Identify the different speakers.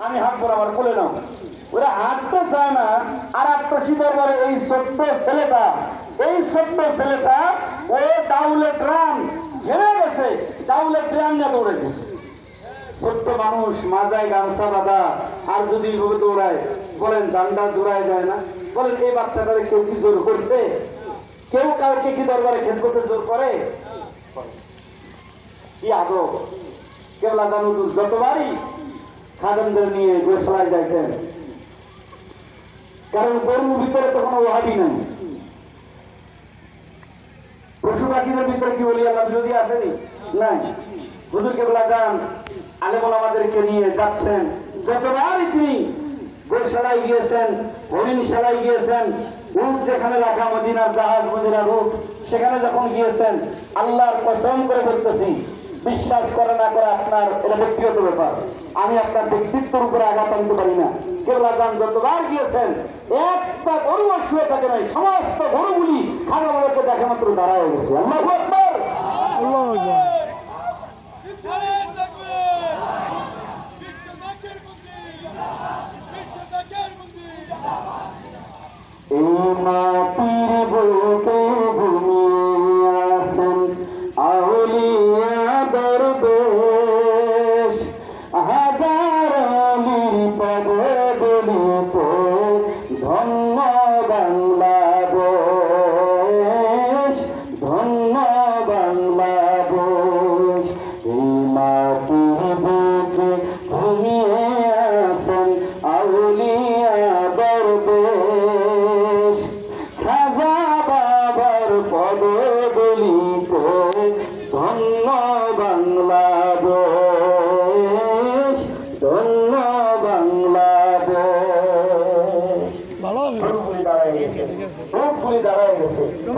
Speaker 1: আমি হাত বরাবর বলে নাও। ওরা হাত তো চায় না। আর আক্রোশী দরবারে এই ছোট্ট ছেলেটা ও ডাউলে ড্রাম ঘেরে গেছে, ডাউলে ড্রাম নিয়ে দৌড়াইতেছে। ছোট্ট মানুষ, মাজায় গামছা বাঁধা, আর যদি এইভাবে দৌড়ায় বলেন জানটা জোড়ায় যায় না? বলেন এই বাচ্চাটারে কেউ কি জোর করছে? কেউ কাউকে কি দরবারে খেদ করতে জোর করে? কি আদব! কেবলা জানো যতবারই খাদেমদের নিয়ে গোশালায় যাইতেন, কারণ গরুর ভিতরে তো কোনো ওয়াহাবি নাই, পশু পাখিদের ভিতরে কি বলি আল্লাহ বিরোধী আসেনি? নাই। হুজুর কেবলা যান আলেম ওলামাদেরকে নিয়ে যাচ্ছেন, যতবারই তিনি গোশালায় গিয়েছেন, হরিণশালায় গিয়েছেন, উট যেখানে রাখা মদিনার জাহাজ, মদিনার উট, সেখানে যখন গিয়েছেন, আল্লাহর কসম করে বলতেছি, বিশ্বাস করে না করে আপনার এটা ব্যক্তিগত ব্যাপার, আমি আপনার ব্যক্তিত্বের উপরে আঘাত আনতে পারি না। কেবলা যান যতবার গিয়েছেন একটা গরু শুয়ে থাকে নাই, সমস্ত গরুগুলি খাজা বাবাকে দেখা মাত্র দাঁড়ায় গেছে। আল্লাহু আকবার, আল্লাহু আকবার। এই মাটির বুকে ঘুমিয়ে আছেন আউলিয়া দরবেশ, হাজার আলীর পদে দলিত ধন্য বাংলাদেশ, ধন্য বাংলাদেশ। এই মাটির বুকে ঘুমিয়ে আছেন আউলিয়া দরবেশ, খাজা বাবার পদদলিতে ধন্য বাংলাদেশ, ধন্য বাংলাদেশ। ভালো দাঁড়ায় গেছে, দাঁড়ায় গেছে।